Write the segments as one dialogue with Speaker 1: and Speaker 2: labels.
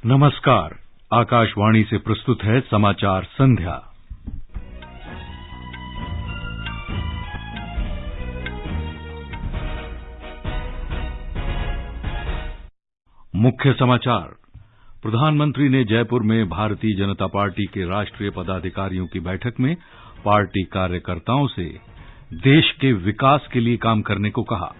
Speaker 1: नमस्कार। आकाशवाणी से प्रस्तुत है समाचार संध्या। मुख्य समाचार। प्रधानमंत्री ने जयपुर में भारतीय जनता पार्टी के राष्ट्रीय पदाधिकारियों की बैठक में पार्टी कार्यकर्ताओं से देश के विकास के लिए काम करने को कहा।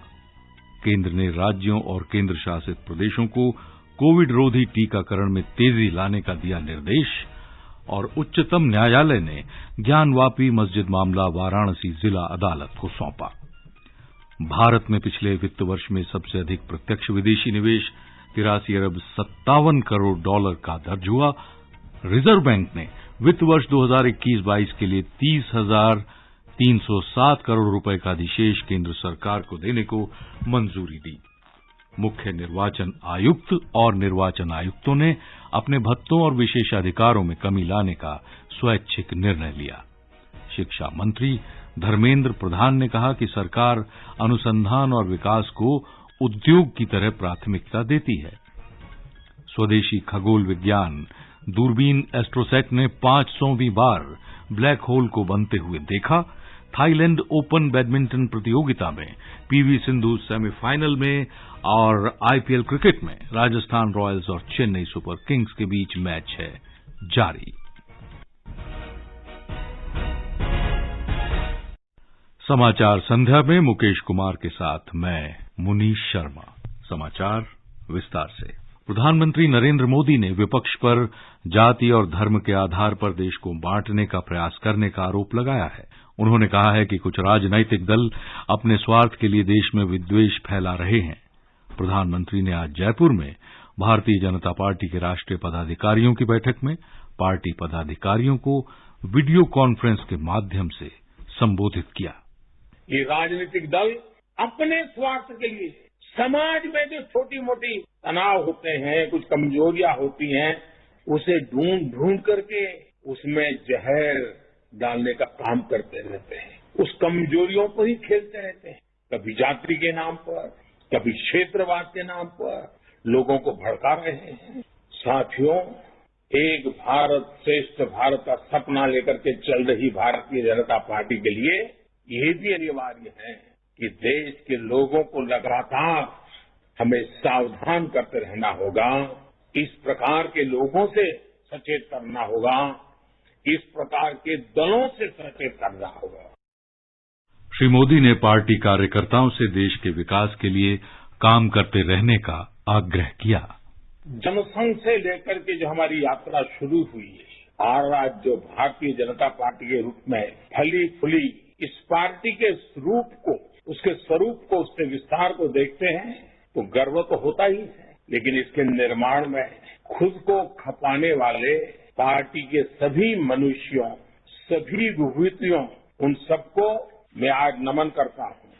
Speaker 1: केंद्र ने राज्यों और केंद्र शासित प्रदेशों को कोविड रोधी टीकाकरण में तेजी लाने का दिया निर्देश और उच्चतम न्यायालय ने ज्ञानवापी मस्जिद मामला वाराणसी जिला अदालत को सौंपा। भारत में पिछले वित्त वर्ष में सबसे अधिक प्रत्यक्ष विदेशी निवेश 83 अरब 57 करोड़ डॉलर का दर्ज हुआ। रिजर्व बैंक ने वित्त वर्ष 2021-22 के लिए 30,307 करोड़ रुपए का अधिशेष केंद्र सरकार को देने को मंजूरी दी। मुख्य निर्वाचन आयुक्त और निर्वाचन आयुक्तों ने अपने भत्तों और विशेषाधिकारों में कमी लाने का स्वैच्छिक निर्णय लिया। शिक्षा मंत्री धर्मेंद्र प्रधान ने कहा कि सरकार अनुसंधान और विकास को उद्योग की तरह प्राथमिकता देती है। स्वदेशी खगोल विज्ञान दूरबीन एस्ट्रोसैट ने 500वीं बार ब्लैक होल को बनते हुए देखा। थाईलैंड ओपन बैडमिंटन प्रतियोगिता में पीवी सिंधु सेमीफाइनल में और आईपीएल क्रिकेट में राजस्थान रॉयल्स और चेन्नई सुपर किंग्स के बीच मैच है जारी। समाचार संध्या में मुकेश कुमार के साथ मैं मुनीश शर्मा। समाचार विस्तार से। प्रधानमंत्री नरेंद्र मोदी ने विपक्ष पर जाति और धर्म के आधार पर देश को बांटने का प्रयास करने का आरोप लगाया है। उन्होंने कहा है कि कुछ राजनैतिक दल अपने स्वार्थ के लिए देश में विद्वेष फैला रहे हैं। प्रधानमंत्री ने आज जयपुर में भारतीय जनता पार्टी के राष्ट्रीय पदाधिकारियों की बैठक में पार्टी पदाधिकारियों को वीडियो कॉन्फ्रेंस के माध्यम से संबोधित किया।
Speaker 2: ये राजनीतिक दल अपने स्वार्थ के लिए समाज में जो छोटी मोटी तनाव होते हैं, कुछ कमजोरियां होती हैं, उसे ढूंढ करके उसमें जहर डालने का काम करते रहते हैं। उस कमजोरियों पर ही खेलते रहते हैं। कभी जाति के नाम पर, कभी क्षेत्रवाद के नाम पर लोगों को भड़का रहे हैं। साथियों, एक भारत श्रेष्ठ भारत का सपना लेकर के चल रही भारतीय जनता पार्टी के लिए ये भी अनिवार्य है कि देश के लोगों को लगातार हमें सावधान करते रहना होगा। इस प्रकार के लोगों से सचेत करना होगा, इस प्रकार के दलों से सचेत करना होगा।
Speaker 1: श्री मोदी ने पार्टी कार्यकर्ताओं से देश के विकास के लिए काम करते रहने का आग्रह किया।
Speaker 2: जनसंघ से लेकर के जो हमारी यात्रा शुरू हुई है और आज जो भारतीय जनता पार्टी के रूप में फली फूली इस पार्टी के रूप को, उसके स्वरूप को, उसके विस्तार को देखते हैं तो गर्व तो होता ही है, लेकिन इसके निर्माण में खुद को खपाने वाले पार्टी के सभी मनुष्यों, सभी विभूतियों, उन सबको मैं आज नमन करता हूं।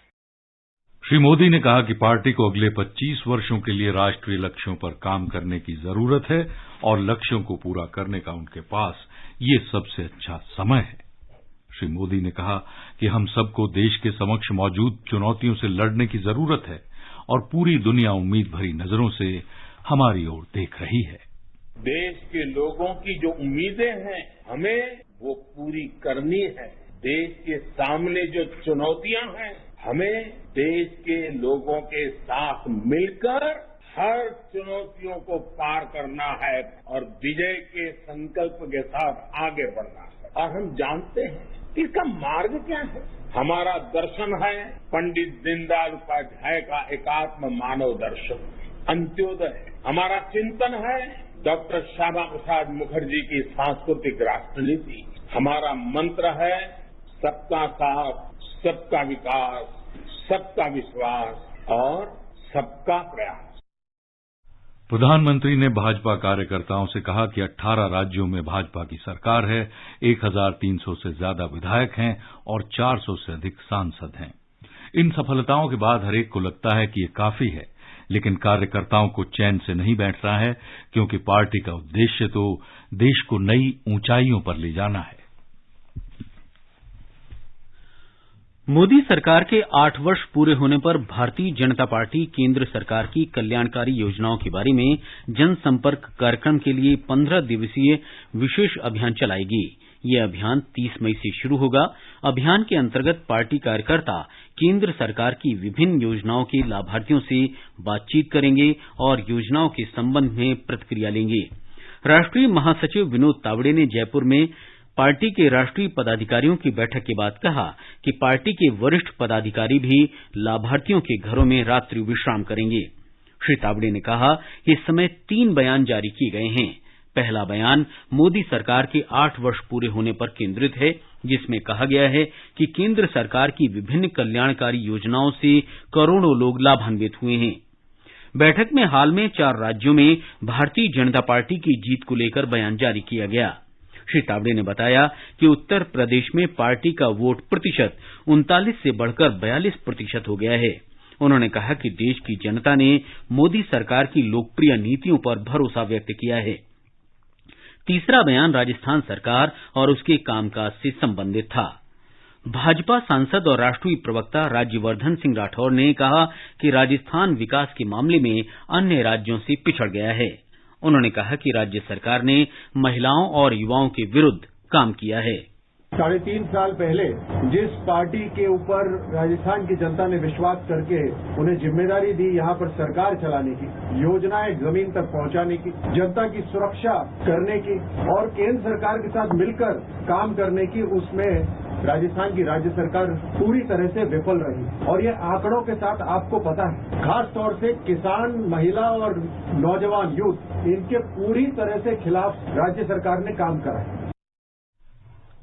Speaker 1: श्री मोदी ने कहा कि पार्टी को अगले 25 वर्षों के लिए राष्ट्रीय लक्ष्यों पर काम करने की जरूरत है और लक्ष्यों को पूरा करने का उनके पास ये सबसे अच्छा समय है। श्री मोदी ने कहा कि हम सबको देश के समक्ष मौजूद चुनौतियों से लड़ने की जरूरत है और पूरी दुनिया उम्मीद भरी नजरों से हमारी ओर देख रही है।
Speaker 2: देश के लोगों की जो उम्मीदें हैं, हमें वो पूरी करनी है। देश के सामने जो चुनौतियां हैं, हमें देश के लोगों के साथ मिलकर हर चुनौतियों को पार करना है और विजय के संकल्प के साथ आगे बढ़ना है। और हम जानते हैं कि इसका मार्ग क्या है। हमारा दर्शन है पंडित दीनदयाल उपाध्याय का एकात्म मानव दर्शन, अंत्योदय। हमारा चिंतन है डॉक्टर श्यामा प्रसाद मुखर्जी की सांस्कृतिक राष्ट्र नीति। हमारा मंत्र है सबका साथ, सबका विकास, सबका विश्वास और सबका प्रयास।
Speaker 1: प्रधानमंत्री ने भाजपा कार्यकर्ताओं से कहा कि 18 राज्यों में भाजपा की सरकार है, 1300 से ज्यादा विधायक हैं और 400 से अधिक सांसद हैं। इन सफलताओं के बाद हरेक को लगता है कि ये काफी है, लेकिन कार्यकर्ताओं को चैन से नहीं बैठ रहा है, क्योंकि पार्टी का उद्देश्य तो देश को नई ऊंचाइयों पर ले जाना है।
Speaker 3: मोदी सरकार के 8 वर्ष पूरे होने पर भारतीय जनता पार्टी केंद्र सरकार की कल्याणकारी योजनाओं के बारे में जनसंपर्क कार्यक्रम के लिए 15 दिवसीय विशेष अभियान चलाएगी। ये अभियान 30 मई से शुरू होगा। अभियान के अंतर्गत पार्टी कार्यकर्ता केंद्र सरकार की विभिन्न योजनाओं के लाभार्थियों से बातचीत करेंगे और योजनाओं के संबंध में प्रतिक्रिया लेंगे। राष्ट्रीय महासचिव विनोद तावड़े ने जयपुर में पार्टी के राष्ट्रीय पदाधिकारियों की बैठक के बाद कहा कि पार्टी के वरिष्ठ पदाधिकारी भी लाभार्थियों के घरों में रात्रि विश्राम करेंगे। श्री तावड़े ने कहा कि इस समय 3 बयान जारी किए गए हैं। पहला बयान मोदी सरकार के 8 वर्ष पूरे होने पर केंद्रित है, जिसमें कहा गया है कि केंद्र सरकार की विभिन्न कल्याणकारी योजनाओं से करोड़ों लोग लाभान्वित हुए हैं। बैठक में हाल में 4 राज्यों में भारतीय जनता पार्टी की जीत को लेकर बयान जारी किया गया। श्री तावड़े ने बताया कि उत्तर प्रदेश में पार्टी का वोट प्रतिशत 39 से बढ़कर 42% हो गया है। उन्होंने कहा कि देश की जनता ने मोदी सरकार की लोकप्रिय नीतियों पर भरोसा व्यक्त किया है। तीसरा बयान राजस्थान सरकार और उसके कामकाज से संबंधित था। भाजपा सांसद और राष्ट्रीय प्रवक्ता राज्यवर्धन सिंह राठौर ने कहा कि राजस्थान विकास के मामले में अन्य राज्यों से पिछड़ गया है। उन्होंने कहा कि राज्य सरकार ने महिलाओं और युवाओं के विरुद्ध काम किया है।
Speaker 4: 3.5 साल पहले जिस पार्टी के ऊपर राजस्थान की जनता ने विश्वास करके उन्हें जिम्मेदारी दी यहाँ पर सरकार चलाने की, योजनाएं जमीन तक पहुंचाने की, जनता की सुरक्षा करने की और केंद्र सरकार के साथ मिलकर काम करने की, उसमें राजस्थान की राज्य सरकार पूरी तरह से विफल रही। और ये आंकड़ों के साथ आपको पता है, खास तौर से किसान, महिला और नौजवान यूथ, इनके पूरी तरह से खिलाफ राज्य सरकार ने काम करा है।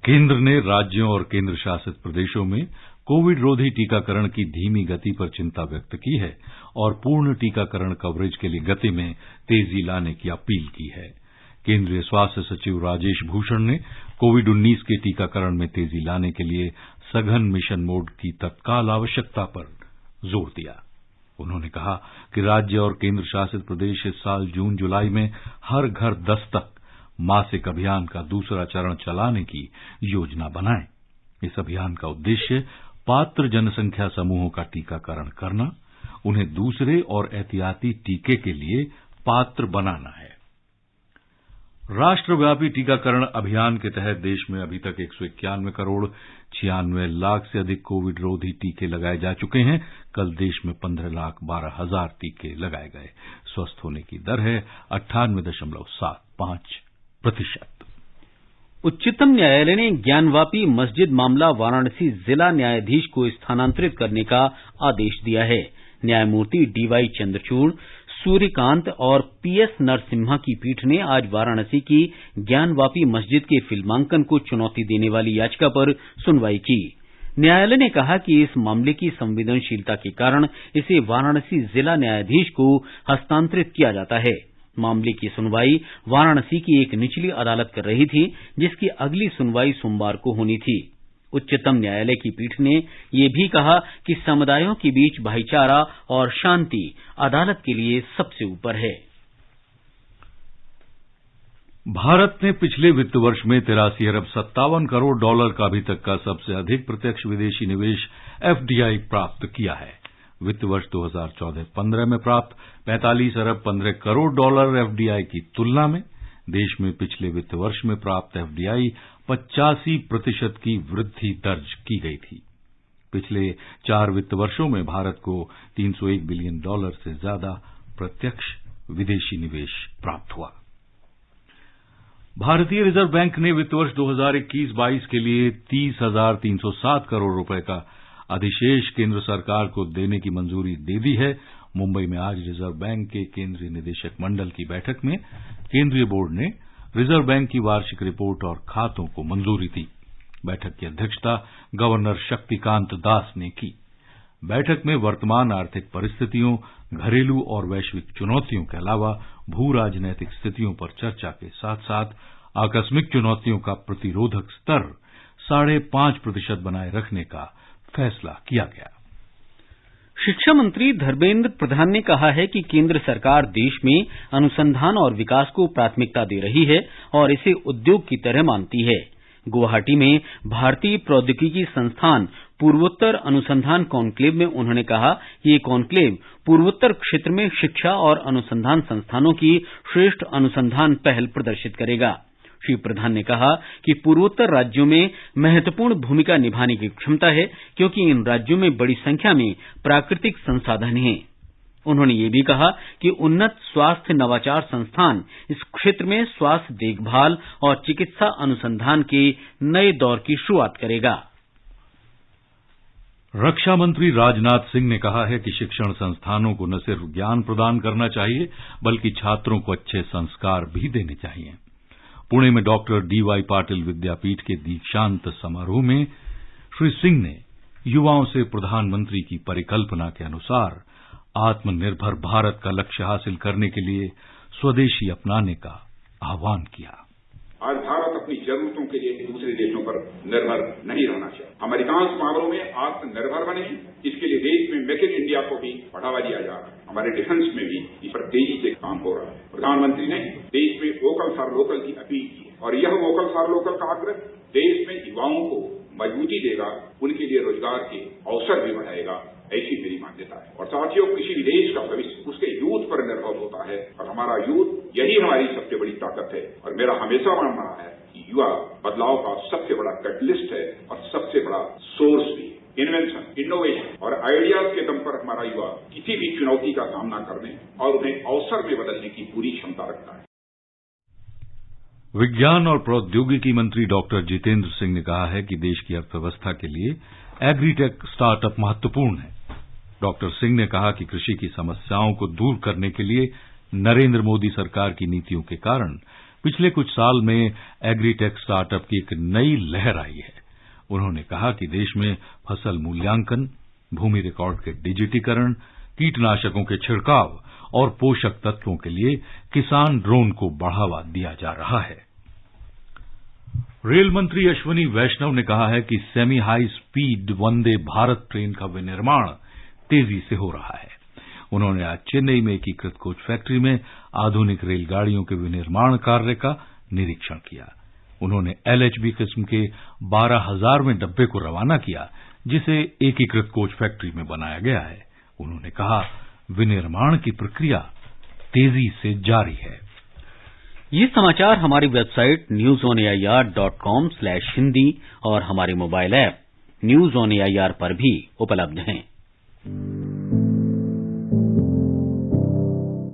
Speaker 1: केंद्र ने राज्यों और केंद्र शासित प्रदेशों में कोविड रोधी टीकाकरण की धीमी गति पर चिंता व्यक्त की है और पूर्ण टीकाकरण कवरेज के लिए गति में तेजी लाने की अपील की है। केंद्रीय स्वास्थ्य सचिव राजेश भूषण ने कोविड-19 के टीकाकरण में तेजी लाने के लिए सघन मिशन मोड की तत्काल आवश्यकता पर जोर दिया। उन्होंने कहा कि राज्य और केंद्र शासित प्रदेश इस साल जून-जुलाई में हर घर दस्तक मासिक अभियान का दूसरा चरण चलाने की योजना बनाएं। इस अभियान का उद्देश्य पात्र जनसंख्या समूहों का टीकाकरण करना, उन्हें दूसरे और एहतियाती टीके के लिए पात्र बनाना है। राष्ट्रव्यापी टीकाकरण अभियान के तहत देश में अभी तक 191 करोड़ 96 लाख से अधिक कोविड रोधी टीके लगाए जा चुके हैं। कल देश में 15,12,000 टीके लगाए गए। स्वस्थ होने की दर है 98.75%।
Speaker 3: उच्चतम न्यायालय ने ज्ञानवापी मस्जिद मामला वाराणसी जिला न्यायाधीश को स्थानांतरित करने का आदेश दिया है। न्यायमूर्ति डीवाई चंद्रचूड़, सूर्यकांत और पीएस नरसिम्हा की पीठ ने आज वाराणसी की ज्ञानवापी मस्जिद के फिल्मांकन को चुनौती देने वाली याचिका पर सुनवाई की। न्यायालय ने कहा कि इस मामले की संवेदनशीलता के कारण इसे वाराणसी जिला न्यायाधीश को हस्तांतरित किया जाता है। मामले की सुनवाई वाराणसी की एक निचली अदालत कर रही थी, जिसकी अगली सुनवाई सोमवार को होनी थी। उच्चतम न्यायालय की पीठ ने यह भी कहा कि समुदायों के बीच भाईचारा और शांति अदालत के लिए सबसे ऊपर है।
Speaker 1: भारत ने पिछले वित्त वर्ष में 83 अरब 57 करोड़ डॉलर का अभी तक का सबसे अधिक प्रत्यक्ष विदेशी निवेश एफडीआई प्राप्त किया है। वित्त वर्ष 2014-15 में प्राप्त 45 अरब 15 करोड़ डॉलर एफडीआई की तुलना में देश में पिछले वित्त वर्ष में प्राप्त एफडीआई 85% की वृद्धि दर्ज की गई थी। पिछले 4 वित्त वर्षों में भारत को $301 बिलियन से ज्यादा प्रत्यक्ष विदेशी निवेश प्राप्त हुआ। भारतीय रिजर्व बैंक ने वित्त वर्ष 2021-22 के लिए 30,307 करोड़ रुपए का अधिशेष केंद्र सरकार को देने की मंजूरी दे दी है। मुंबई में आज रिजर्व बैंक के केंद्रीय निदेशक मंडल की बैठक में केंद्रीय बोर्ड ने रिजर्व बैंक की वार्षिक रिपोर्ट और खातों को मंजूरी दी। बैठक की अध्यक्षता गवर्नर शक्तिकांत दास ने की। बैठक में वर्तमान आर्थिक परिस्थितियों, घरेलू और वैश्विक चुनौतियों के अलावा भू राजनैतिक स्थितियों पर चर्चा के साथ साथ आकस्मिक चुनौतियों का प्रतिरोधक स्तर 5.5% बनाए रखने का फैसला किया गया।
Speaker 3: शिक्षा मंत्री धर्मेंद्र प्रधान ने कहा है कि केंद्र सरकार देश में अनुसंधान और विकास को प्राथमिकता दे रही है और इसे उद्योग की तरह मानती है। गुवाहाटी में भारतीय प्रौद्योगिकी संस्थान पूर्वोत्तर अनुसंधान कॉन्क्लेव में उन्होंने कहा कि ये कॉन्क्लेव पूर्वोत्तर क्षेत्र में शिक्षा और अनुसंधान संस्थानों की श्रेष्ठ अनुसंधान पहल प्रदर्शित करेगा। श्री प्रधान ने कहा कि पूर्वोत्तर राज्यों में महत्वपूर्ण भूमिका निभाने की क्षमता है, क्योंकि इन राज्यों में बड़ी संख्या में प्राकृतिक संसाधन हैं। उन्होंने ये भी कहा कि उन्नत स्वास्थ्य नवाचार संस्थान इस क्षेत्र में स्वास्थ्य देखभाल और चिकित्सा अनुसंधान के नए दौर की शुरुआत करेगा।
Speaker 1: रक्षा मंत्री राजनाथ सिंह ने कहा है कि शिक्षण संस्थानों को न सिर्फ ज्ञान प्रदान करना चाहिए, बल्कि छात्रों को अच्छे संस्कार भी देने चाहिए। पुणे में डॉक्टर डीवाई पाटिल विद्यापीठ के दीक्षांत समारोह में श्री सिंह ने युवाओं से प्रधानमंत्री की परिकल्पना के अनुसार आत्मनिर्भर भारत का लक्ष्य हासिल करने के लिए स्वदेशी अपनाने का आह्वान किया।
Speaker 5: आज भारत अपनी जरूरतों के लिए दूसरे देशों पर निर्भर नहीं रहना चाहिए। हम अधिकांश मामलों में आत्मनिर्भर बने, इसके लिए देश में मेक इन इंडिया को भी बढ़ावा दिया जा रहा है। हमारे डिफेंस में भी इस पर तेजी से काम हो रहा है। प्रधानमंत्री ने देश में वोकल फॉर लोकल की अपील की है और यह वोकल फॉर लोकल का आग्रह देश में युवाओं को मजबूती देगा, उनके लिए रोजगार के अवसर भी बढ़ाएगा, ऐसी मेरी मान्यता है। और साथियों, किसी भी देश का भविष्य उसके यूथ पर निर्भर होता है और हमारा यूथ यही हमारी सबसे बड़ी ताकत है। और मेरा हमेशा मानना है कि युवा बदलाव का सबसे बड़ा कैटलिस्ट है और सबसे बड़ा सोर्स भी। इन्वेंशन, इनोवेशन और आइडियाज के दम पर हमारा युवा किसी भी चुनौती का सामना करने और उन्हें अवसर में बदलने की पूरी क्षमता रखता है।
Speaker 1: विज्ञान और प्रौद्योगिकी मंत्री डॉक्टर जितेंद्र सिंह ने कहा है कि देश की अर्थव्यवस्था के लिए एग्रीटेक स्टार्टअप महत्वपूर्ण है। डॉक्टर सिंह ने कहा कि कृषि की समस्याओं को दूर करने के लिए नरेंद्र मोदी सरकार की नीतियों के कारण पिछले कुछ साल में एग्रीटेक स्टार्टअप की एक नई लहर आई है। उन्होंने कहा कि देश में फसल मूल्यांकन, भूमि रिकॉर्ड के डिजिटीकरण, कीटनाशकों के छिड़काव और पोषक तत्वों के लिए किसान ड्रोन को बढ़ावा दिया जा रहा है। रेल मंत्री अश्विनी वैष्णव ने कहा है कि semi high speed Vande Bharat train का विनिर्माण तेजी से हो रहा है। उन्होंने आज चेन्नई में एकीकृत कोच फैक्ट्री में आधुनिक रेलगाड़ियों के विनिर्माण कार्य का निरीक्षण किया। उन्होंने एलएचबी किस्म के 12,000वें डब्बे को रवाना किया, जिसे एकीकृत कोच फैक्ट्री में बनाया गया है। उन्होंने कहा, विनिर्माण की प्रक्रिया तेजी से जारी है।
Speaker 3: ये समाचार हमारी वेबसाइट newsonair.com/hindi और हमारे mobile app news on AIR पर भी उपलब्ध हैं।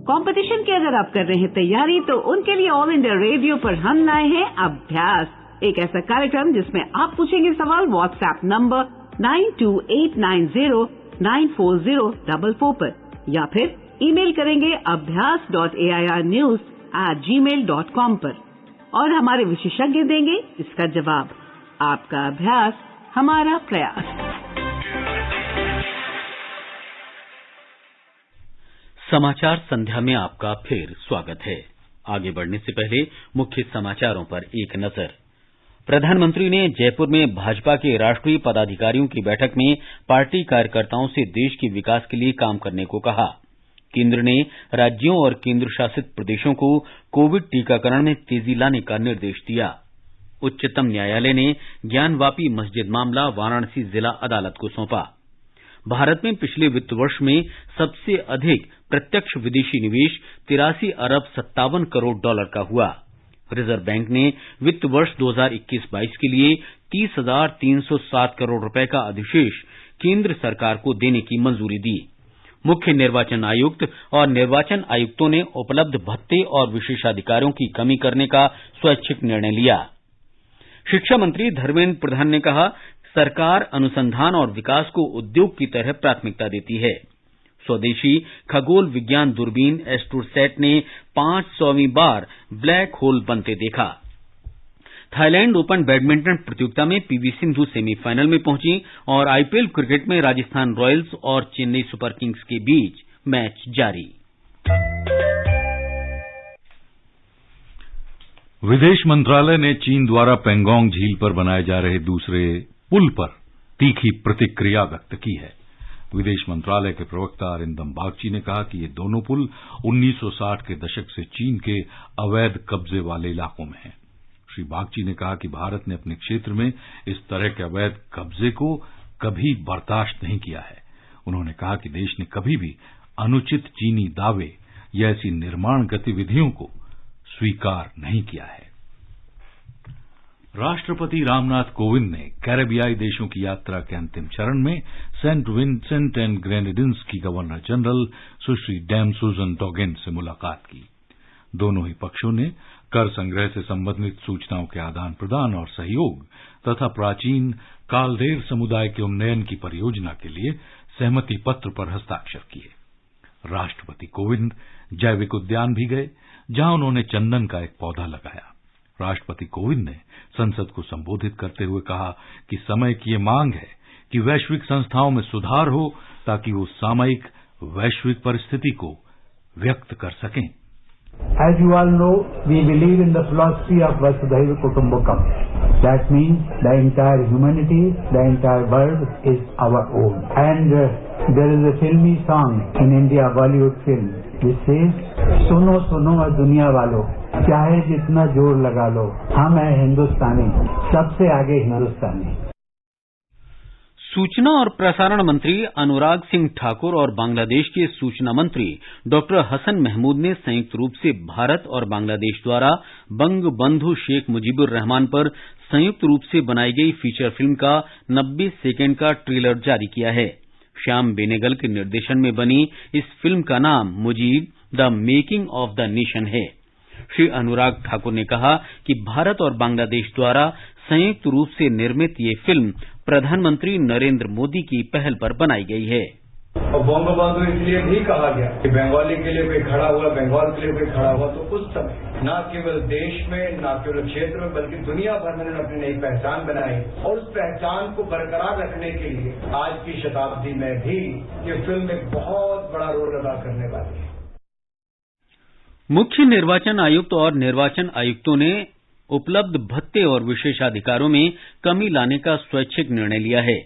Speaker 6: कंपटीशन की अगर आप कर रहे हैं तैयारी, तो उनके लिए ऑल इंडिया रेडियो पर हम लाए हैं अभ्यास, एक ऐसा कार्यक्रम जिसमें आप पूछेंगे सवाल व्हाट्सएप नंबर 9289094044 पर, या फिर ईमेल करेंगे abhyas.airnews@gmail.com पर और हमारे विशेषज्ञ देंगे इसका जवाब। आपका अभ्यास हमारा प्रयास।
Speaker 3: समाचार संध्या में आपका फिर स्वागत है। आगे बढ़ने से पहले मुख्य समाचारों पर एक नजर। प्रधानमंत्री ने जयपुर में भाजपा के राष्ट्रीय पदाधिकारियों की बैठक में पार्टी कार्यकर्ताओं से देश के विकास के लिए काम करने को कहा। केंद्र ने राज्यों और केंद्र शासित प्रदेशों को कोविड टीकाकरण में तेजी लाने का निर्देश दिया। उच्चतम न्यायालय ने ज्ञानवापी मस्जिद मामला वाराणसी जिला अदालत को सौंपा। भारत में पिछले वित्त वर्ष में सबसे अधिक प्रत्यक्ष विदेशी निवेश 83 अरब 57 करोड़ डॉलर का हुआ। रिजर्व बैंक ने वित्त वर्ष 2021-22 के लिए 30,307 करोड़ रुपए का अधिशेष केंद्र सरकार को देने की मंजूरी दी। मुख्य निर्वाचन आयुक्त और निर्वाचन आयुक्तों ने उपलब्ध भत्ते और विशेषाधिकारों की कमी करने का स्वैच्छिक निर्णय लिया। शिक्षा मंत्री धर्मेंद्र प्रधान ने कहा, सरकार अनुसंधान और विकास को उद्योग की तरह प्राथमिकता देती है। स्वदेशी खगोल विज्ञान दूरबीन एस्ट्रोसैट ने 500वीं बार ब्लैक होल बनते देखा। थाईलैंड ओपन बैडमिंटन प्रतियोगिता में पीवी सिंधु सेमीफाइनल में पहुंची और आईपीएल क्रिकेट में राजस्थान रॉयल्स और चेन्नई सुपर किंग्स के बीच मैच जारी।
Speaker 1: विदेश मंत्रालय ने चीन द्वारा पेंगोंग झील पर बनाए जा रहे दूसरे पुल पर तीखी प्रतिक्रिया व्यक्त की है। विदेश मंत्रालय के प्रवक्ता अरिंदम बागची ने कहा कि ये दोनों पुल 1960 के दशक से चीन के अवैध कब्जे वाले इलाकों में हैं। श्री बागची ने कहा कि भारत ने अपने क्षेत्र में इस तरह के अवैध कब्जे को कभी बर्दाश्त नहीं किया है। उन्होंने कहा कि देश ने कभी भी अनुचित चीनी दावे या ऐसी निर्माण गतिविधियों को स्वीकार नहीं किया है। राष्ट्रपति रामनाथ कोविंद ने कैरेबियाई देशों की यात्रा के अंतिम चरण में सेंट विंसेंट एंड ग्रेनेडिन्स की गवर्नर जनरल सुश्री डैम सुजन डोगेन से मुलाकात की। दोनों ही पक्षों ने कर संग्रह से संबंधित सूचनाओं के आदान प्रदान और सहयोग तथा प्राचीन कालदेर समुदाय के उन्नयन की परियोजना के लिए सहमति पत्र पर हस्ताक्षर किए। राष्ट्रपति कोविंद जैविक उद्यान भी गए, जहां उन्होंने चंदन का एक पौधा लगाया। राष्ट्रपति कोविंद ने संसद को संबोधित करते हुए कहा कि समय की ये मांग है कि वैश्विक संस्थाओं में सुधार हो ताकि वो सामयिक वैश्विक परिस्थिति को व्यक्त कर सकें।
Speaker 7: As you all know, we believe in the philosophy of Vasudhaiva Kutumbakam. That means the entire humanity, the entire world is our own. And there is a filmy song in India, Bollywood film, which says, "Suno suno दुनिया वालों, चाहे जितना जोर लगा लो, हम हैं हिंदुस्तानी, सबसे आगे हिंदुस्तानी।"
Speaker 3: सूचना और प्रसारण मंत्री अनुराग सिंह ठाकुर और बांग्लादेश के सूचना मंत्री डॉक्टर हसन महमूद ने संयुक्त रूप से भारत और बांग्लादेश द्वारा बंग बंधु शेख मुजीबुर रहमान पर संयुक्त रूप से बनाई गई फीचर फिल्म का 90 सेकेंड का ट्रेलर जारी किया है। श्याम बेनेगल के निर्देशन में बनी इस फिल्म का नाम Mujib the making of the nation है। श्री अनुराग ठाकुर ने कहा कि भारत और बांग्लादेश द्वारा संयुक्त रूप से निर्मित ये फिल्म प्रधानमंत्री नरेंद्र मोदी की पहल पर बनाई गई है।
Speaker 8: और बंगबंधु इसलिए भी कहा गया कि बंगाली के लिए कोई खड़ा हुआ, बंगाल के लिए कोई खड़ा हुआ, तो उस समय न केवल देश में, न केवल क्षेत्र में, बल्कि दुनिया भर में अपनी नई पहचान बनाई। और उस पहचान को बरकरार रखने के लिए आज की शताब्दी में भी ये फिल्म एक बहुत बड़ा रोल अदा करने वाली है।
Speaker 3: मुख्य निर्वाचन आयुक्त और निर्वाचन आयुक्तों ने उपलब्ध भत्ते और विशेषाधिकारों में कमी लाने का स्वैच्छिक निर्णय लिया है।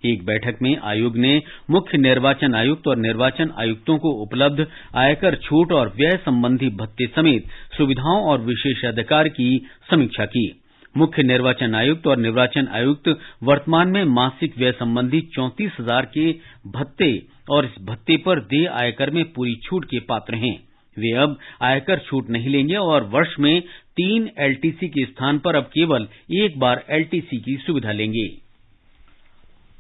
Speaker 3: एक बैठक में आयोग ने मुख्य निर्वाचन आयुक्त और निर्वाचन आयुक्तों को उपलब्ध आयकर छूट और व्यय संबंधी भत्ते समेत सुविधाओं और विशेषाधिकार की समीक्षा की। मुख्य निर्वाचन आयुक्त और निर्वाचन आयुक्त वर्तमान में मासिक व्यय संबंधी 34,000 के भत्ते और इस भत्ते पर देय आयकर में पूरी छूट के पात्र हैं। वे अब आयकर छूट नहीं लेंगे और वर्ष में 3 एलटीसी के स्थान पर अब केवल एक बार एलटीसी की सुविधा लेंगे।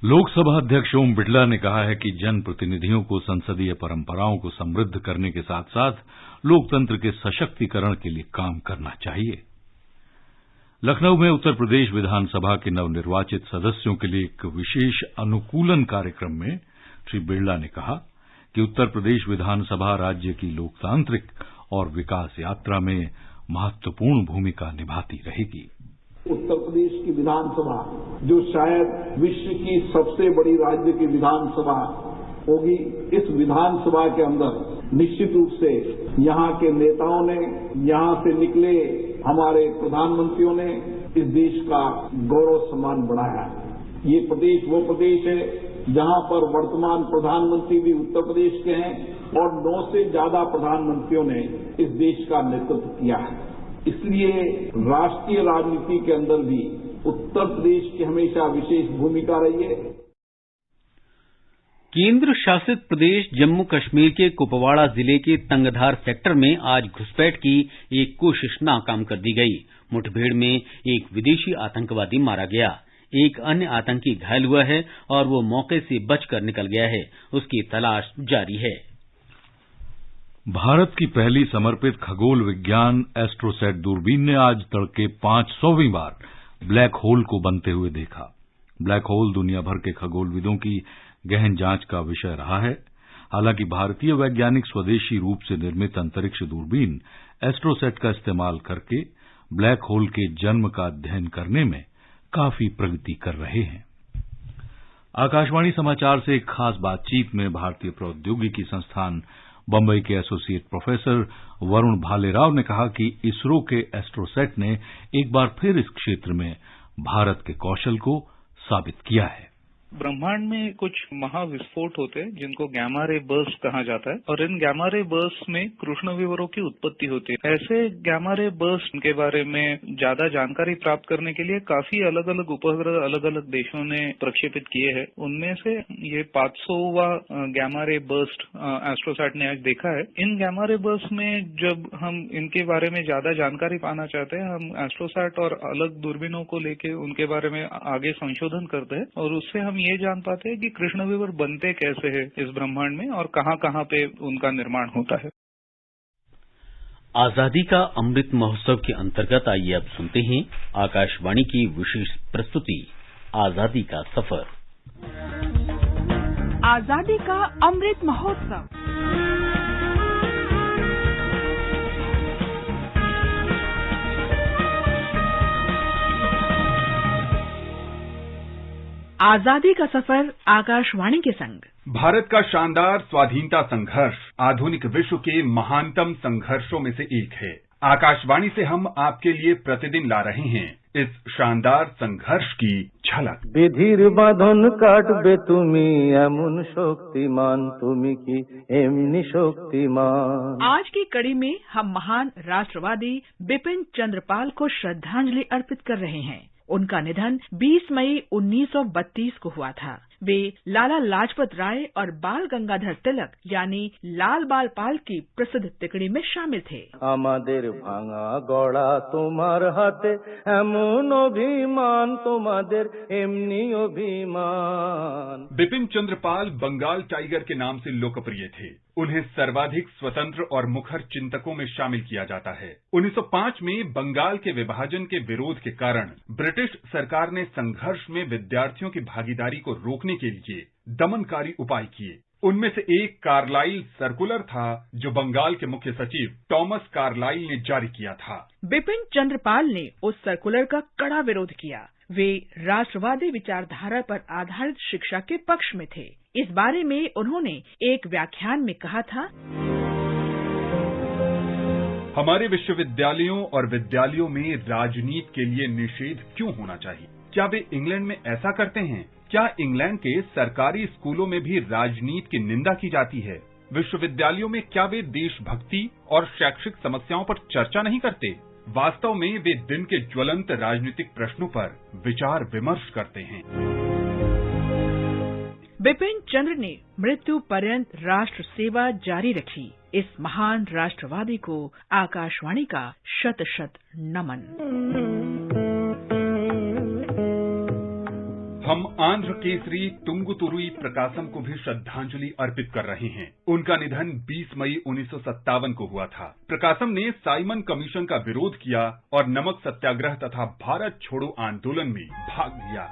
Speaker 1: लोकसभा अध्यक्ष ओम बिड़ला ने कहा है कि जनप्रतिनिधियों को संसदीय परंपराओं को समृद्ध करने के साथ साथ लोकतंत्र के सशक्तिकरण के लिए काम करना चाहिए। लखनऊ में उत्तर प्रदेश विधानसभा के नवनिर्वाचित सदस्यों के लिए एक विशेष अनुकूलन कार्यक्रम में श्री बिड़ला ने कहा कि उत्तर प्रदेश विधानसभा राज्य की लोकतांत्रिक और विकास यात्रा में महत्वपूर्ण भूमिका निभाती रहेगी।
Speaker 9: उत्तर प्रदेश की विधानसभा जो शायद विश्व की सबसे बड़ी राज्य की विधानसभा होगी, इस विधानसभा के अंदर निश्चित रूप से यहाँ के नेताओं ने, यहाँ से निकले हमारे प्रधानमंत्रियों ने इस देश का गौरव सम्मान बढ़ाया। ये प्रदेश वो प्रदेश है जहां पर वर्तमान प्रधानमंत्री भी उत्तर प्रदेश के हैं और 9 से ज्यादा प्रधानमंत्रियों ने इस देश का नेतृत्व किया है। इसलिए राष्ट्रीय राजनीति के अंदर भी उत्तर प्रदेश की हमेशा विशेष भूमिका रही है।
Speaker 3: केंद्र शासित प्रदेश जम्मू कश्मीर के कुपवाड़ा जिले के तंगधार सेक्टर में आज घुसपैठ की एक कोशिश नाकाम कर दी गई। मुठभेड़ में एक विदेशी आतंकवादी मारा गया, एक अन्य आतंकी घायल हुआ है और वो मौके से बचकर निकल गया है। उसकी तलाश जारी है।
Speaker 1: भारत की पहली समर्पित खगोल विज्ञान एस्ट्रोसैट दूरबीन ने आज तड़के 500वीं बार ब्लैक होल को बनते हुए देखा। ब्लैक होल दुनिया भर के खगोलविदों की गहन जांच का विषय रहा है। हालांकि भारतीय वैज्ञानिक स्वदेशी रूप से निर्मित अंतरिक्ष दूरबीन एस्ट्रोसैट का इस्तेमाल करके ब्लैक होल के जन्म का अध्ययन करने में काफी प्रगति कर रहे हैं। आकाशवाणी समाचार से एक खास बातचीत में भारतीय प्रौद्योगिकी संस्थान बंबई के एसोसिएट प्रोफेसर वरुण भालेराव ने कहा कि इसरो के एस्ट्रोसैट ने एक बार फिर इस क्षेत्र में भारत के कौशल को साबित किया है।
Speaker 10: ब्रह्मांड में कुछ महाविस्फोट होते हैं जिनको गैमा रे बर्स्ट कहा जाता है और इन गैमा रे बर्स्ट में कृष्ण विवरों की उत्पत्ति होती है। ऐसे गैमा रे बर्स्ट के बारे में ज्यादा जानकारी प्राप्त करने के लिए काफी अलग अलग उपग्रह अलग अलग देशों ने प्रक्षेपित किए हैं। उनमें से ये 500वां गैमा रे बर्स्ट एस्ट्रोसैट ने आज देखा है। इन गैमा रे बर्स्ट में जब हम इनके बारे में ज्यादा जानकारी पाना चाहते हैं, हम एस्ट्रोसैट और अलग दूरबीनों को लेके उनके बारे में आगे संशोधन करते हैं और उससे हम ये जान पाते हैं कि कृष्ण विवर बनते कैसे हैं इस ब्रह्मांड में और कहाँ कहाँ पे उनका निर्माण होता है।
Speaker 3: आजादी का अमृत महोत्सव के अंतर्गत आइए अब सुनते हैं आकाशवाणी की विशेष प्रस्तुति आजादी का सफर।
Speaker 11: आजादी का अमृत महोत्सव। आजादी का सफर आकाशवाणी के संग।
Speaker 12: भारत का शानदार स्वाधीनता संघर्ष आधुनिक विश्व के महानतम संघर्षों में से एक है। आकाशवाणी से हम आपके लिए प्रतिदिन ला रहे हैं इस शानदार संघर्ष की झलक।
Speaker 13: विधिर बांधन काटबे तुमी एमन शक्तिमान तुमी की एमनी शक्तिमान।
Speaker 11: आज की कड़ी में हम महान राष्ट्रवादी बिपिन चंद्र पाल को श्रद्धांजलि अर्पित कर रहे हैं। उनका निधन 20 मई 1932 को हुआ था। वे लाला लाजपत राय और बाल गंगाधर तिलक यानी लाल बाल पाल की प्रसिद्ध तिकड़ी में शामिल थे।
Speaker 13: आमादेर भांगा गड़ा तुम्हार हाथे एमन अभिमान तुम्हादेर एमनी अभिमान।
Speaker 12: बिपिन चंद्र पाल बंगाल टाइगर के नाम से लोकप्रिय थे। उन्हें सर्वाधिक स्वतंत्र और मुखर चिंतकों में शामिल किया जाता है। 1905 में बंगाल के विभाजन के विरोध के कारण ब्रिटिश सरकार ने संघर्ष में विद्यार्थियों की भागीदारी को रोकने के लिए दमनकारी उपाय किए। उनमें से एक कार्लाइल सर्कुलर था जो बंगाल के मुख्य सचिव टॉमस कार्लाइल ने जारी किया था।
Speaker 11: बिपिन चंद्र पाल ने उस सर्कुलर का कड़ा विरोध किया। वे राष्ट्रवादी विचारधारा पर आधारित शिक्षा के पक्ष में थे। इस बारे में उन्होंने एक व्याख्यान में कहा था,
Speaker 12: हमारे विश्वविद्यालयों और विद्यालयों में राजनीति के लिए निषेध क्यों होना चाहिए? क्या वे इंग्लैंड में ऐसा करते हैं? क्या इंग्लैंड के सरकारी स्कूलों में भी राजनीति की निंदा की जाती है? विश्वविद्यालयों में क्या वे देशभक्ति और शैक्षिक समस्याओं पर चर्चा नहीं करते? वास्तव में वे दिन के ज्वलंत राजनीतिक प्रश्नों पर विचार विमर्श करते हैं।
Speaker 11: बिपिन चंद्र ने मृत्यु पर्यंत राष्ट्र सेवा जारी रखी। इस महान राष्ट्रवादी को आकाशवाणी का शत शत नमन।
Speaker 12: हम आंध्र केसरी तुंगुतुरुई प्रकाशम को भी श्रद्धांजलि अर्पित कर रहे हैं। उनका निधन 20 मई 1957 को हुआ था। प्रकाशम ने साइमन कमीशन का विरोध किया और नमक सत्याग्रह तथा भारत छोड़ो आंदोलन में भाग लिया।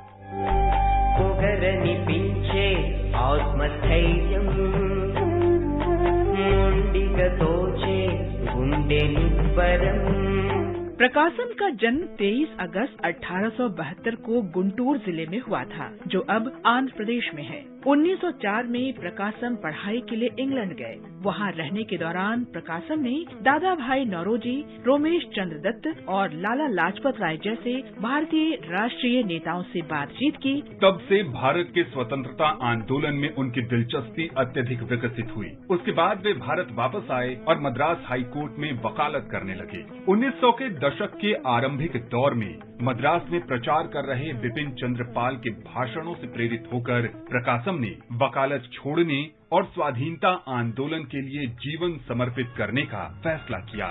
Speaker 11: प्रकाशम का जन्म 23 अगस्त 1872 को गुंटूर जिले में हुआ था, जो अब आंध्र प्रदेश में है। 1904 में प्रकाशम पढ़ाई के लिए इंग्लैंड गए। वहाँ रहने के दौरान प्रकाशम ने दादा भाई नौरोजी, रोमेश चंद्र दत्त और लाला लाजपत राय जैसे भारतीय राष्ट्रीय नेताओं से बातचीत की।
Speaker 12: तब से भारत के स्वतंत्रता आंदोलन में उनकी दिलचस्पी अत्यधिक विकसित हुई। उसके बाद वे भारत वापस आए और मद्रास हाई कोर्ट में वकालत करने लगे। 1900 के दशक के आरंभिक दौर में मद्रास में प्रचार कर रहे बिपिन चंद्र पाल के भाषणों से प्रेरित होकर प्रकाशम ने वकालत छोड़ने और स्वाधीनता आंदोलन के लिए जीवन समर्पित करने का फैसला किया।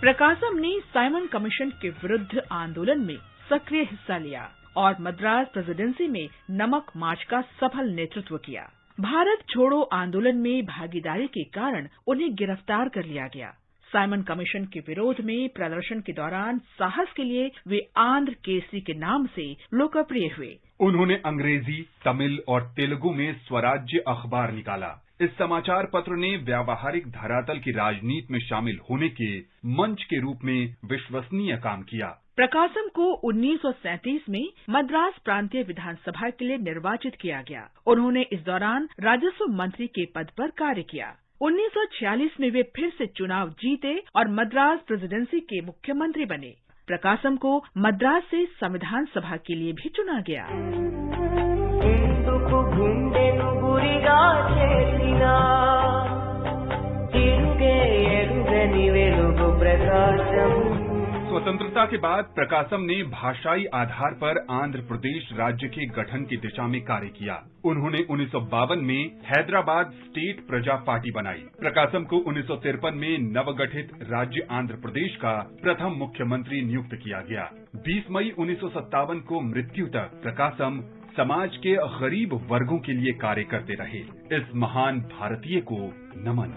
Speaker 11: प्रकाशम ने साइमन कमीशन के विरुद्ध आंदोलन में सक्रिय हिस्सा लिया और मद्रास प्रेसिडेंसी में नमक मार्च का सफल नेतृत्व किया। भारत छोड़ो आंदोलन में भागीदारी के कारण उन्हें गिरफ्तार कर लिया गया। साइमन कमीशन के विरोध में प्रदर्शन के दौरान साहस के लिए वे आंध्र केसरी के नाम से लोकप्रिय हुए।
Speaker 12: उन्होंने अंग्रेजी, तमिल और तेलुगु में स्वराज्य अखबार निकाला। इस समाचार पत्र ने व्यावहारिक धरातल की राजनीति में शामिल होने के मंच के रूप में विश्वसनीय काम किया।
Speaker 11: प्रकासम को 1937 में मद्रास प्रांतीय विधानसभा के लिए निर्वाचित किया गया। उन्होंने इस दौरान राजस्व मंत्री के पद पर कार्य किया। 1946 में वे फिर से चुनाव जीते और मद्रास प्रेसिडेंसी के मुख्यमंत्री बने। प्रकासम को मद्रास से संविधान सभा के लिए भी चुना गया।
Speaker 12: स्वतंत्रता के बाद प्रकासम ने भाषाई आधार पर आंध्र प्रदेश राज्य के गठन की दिशा में कार्य किया। उन्होंने 1952 में हैदराबाद स्टेट प्रजा पार्टी बनाई। प्रकासम को 1953 में नवगठित राज्य आंध्र प्रदेश का प्रथम मुख्यमंत्री नियुक्त किया गया। 20 मई 1957 को मृत्यु तक प्रकासम समाज के गरीब वर्गों के लिए कार्य करते रहे। इस महान भारतीय को नमन।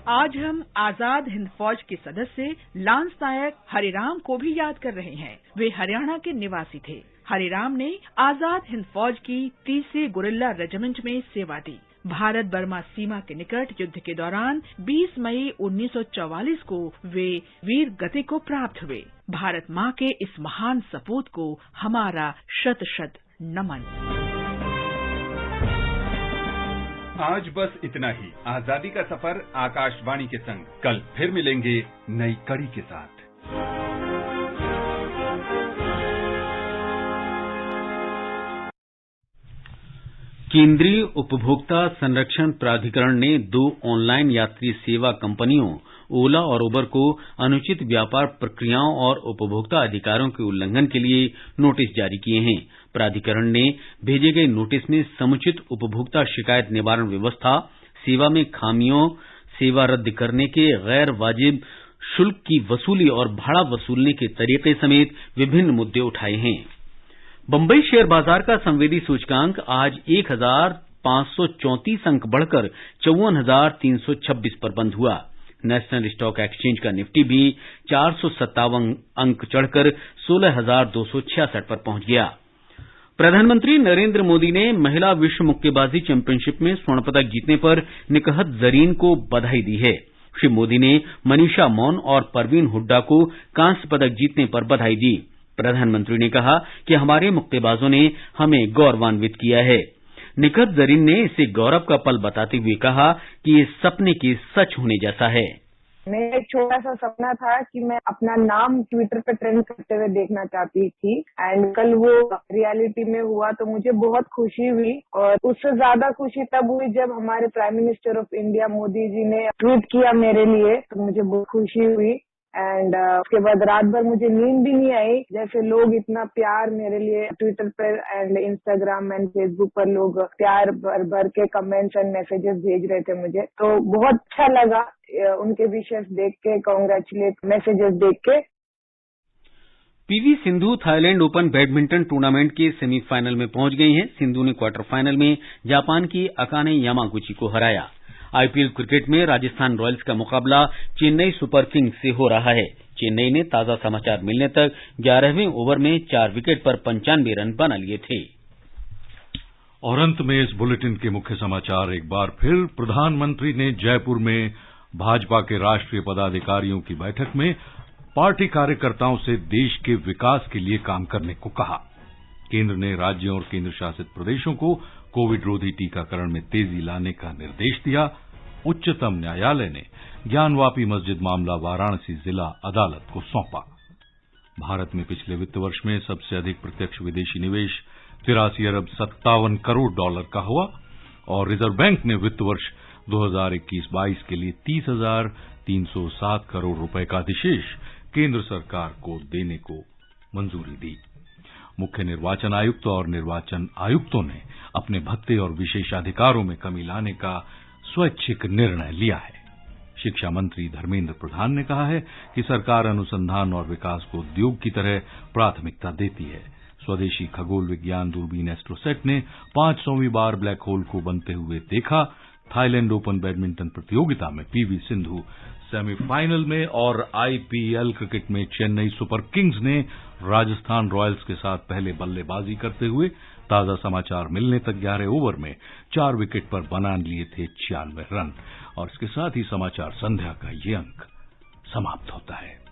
Speaker 11: आज हम आजाद हिंद फौज के सदस्य लांस नायक हरिराम को भी याद कर रहे हैं। वे हरियाणा के निवासी थे। हरिराम ने आजाद हिंद फौज की 30वीं गुरिल्ला रेजिमेंट में सेवा दी। भारत बर्मा सीमा के निकट युद्ध के दौरान 20 मई 1944 को वे वीर गति को प्राप्त हुए। भारत माँ के इस महान सपूत को हमारा शत शत नमन।
Speaker 12: आज बस इतना ही। आजादी का सफर आकाशवाणी के संग। कल फिर मिलेंगे नई कड़ी के साथ।
Speaker 3: केंद्रीय उपभोक्ता संरक्षण प्राधिकरण ने 2 ऑनलाइन यात्री सेवा कंपनियों ओला और उबर को अनुचित व्यापार प्रक्रियाओं और उपभोक्ता अधिकारों के उल्लंघन के लिए नोटिस जारी किए हैं। प्राधिकरण ने भेजे गए नोटिस में समुचित उपभोक्ता शिकायत निवारण व्यवस्था, सेवा में खामियों, सेवा रद्द करने के गैर वाजिब शुल्क की वसूली और भाड़ा वसूलने के तरीके समेत विभिन्न मुद्दे उठाए हैं। बंबई शेयर बाजार का संवेदी सूचकांक आज 1534 अंक बढ़कर 54,326 पर बंद हुआ। नेशनल स्टॉक एक्सचेंज का निफ्टी भी 457 अंक चढ़कर 16,266 पर पहुंच गया। प्रधानमंत्री नरेंद्र मोदी ने महिला विश्व मुक्केबाजी चैंपियनशिप में स्वर्ण पदक जीतने पर निकहत जरीन को बधाई दी है। श्री मोदी ने मनीषा मौन और परवीन हुड्डा को कांस्य पदक जीतने पर बधाई दी। प्रधानमंत्री ने कहा कि हमारे मुक्केबाजों ने हमें गौरवान्वित किया है। निकहत जरीन ने इसे गौरव का पल बताते हुए कहा कि ये सपने के सच होने जैसा है।
Speaker 14: मेरा एक छोटा सा सपना था कि मैं अपना नाम ट्विटर पे ट्रेंड करते हुए देखना चाहती थी एंड कल वो रियलिटी में हुआ तो मुझे बहुत खुशी हुई। और उससे ज्यादा खुशी तब हुई जब हमारे prime minister of India Modi ji ने ट्वीट किया मेरे लिए, तो मुझे बहुत खुशी हुई। एंड उसके बाद रात भर मुझे नींद भी नहीं आई। जैसे लोग इतना प्यार मेरे लिए ट्विटर पर एंड इंस्टाग्राम एंड फेसबुक पर लोग प्यार भर के कमेंट्स एंड मैसेजेस भेज रहे थे मुझे, तो बहुत अच्छा लगा उनके विशेष देख के, कांग्रेचुलेट मैसेजेस देख के।
Speaker 3: PV Sindhu Thailand open badminton tournament के सेमीफाइनल में पहुंच गई हैं। सिंधु ने क्वार्टर फाइनल में जापान की अकाने यामागुची को हराया। आईपीएल क्रिकेट में राजस्थान रॉयल्स का मुकाबला चेन्नई सुपर किंग्स से हो रहा है। चेन्नई ने ताजा समाचार मिलने तक 11वें ओवर में 4 विकेट पर 95 रन बना लिए थे।
Speaker 1: और अंत में इस बुलेटिन के मुख्य समाचार एक बार फिर। प्रधानमंत्री ने जयपुर में भाजपा के राष्ट्रीय पदाधिकारियों की बैठक में पार्टी कार्यकर्ताओं से देश के विकास के लिए काम करने को कहा। केंद्र ने राज्यों और केंद्र शासित प्रदेशों को कोविड रोधी टीकाकरण में तेजी लाने का निर्देश दिया। उच्चतम न्यायालय ने ज्ञानवापी मस्जिद मामला वाराणसी जिला अदालत को सौंपा। भारत में पिछले वित्त वर्ष में सबसे अधिक प्रत्यक्ष विदेशी निवेश 83 अरब 57 करोड़ डॉलर का हुआ और रिजर्व बैंक ने वित्त वर्ष 2021-22 के लिए 30,307 करोड़ रुपए का अधिशेष केंद्र सरकार को देने को मंजूरी दी। मुख्य निर्वाचन आयुक्त और निर्वाचन आयुक्तों ने अपने भत्ते और विशेषाधिकारों में कमी लाने का स्वैच्छिक निर्णय लिया है। शिक्षा मंत्री धर्मेंद्र प्रधान ने कहा है कि सरकार अनुसंधान और विकास को उद्योग की तरह प्राथमिकता देती है। स्वदेशी खगोल विज्ञान दूरबीन एस्ट्रोसेट ने 500वीं बार ब्लैक होल को बनते हुए देखा। थाईलैंड ओपन बैडमिंटन प्रतियोगिता में पीवी सिंधु सेमीफाइनल में और आईपीएल क्रिकेट में चेन्नई सुपर किंग्स ने राजस्थान रॉयल्स के साथ पहले बल्लेबाजी करते हुए ताजा समाचार मिलने तक 11 ओवर में 4 विकेट पर बना लिए थे 96 रन। और इसके साथ ही समाचार संध्या का ये अंक समाप्त होता है।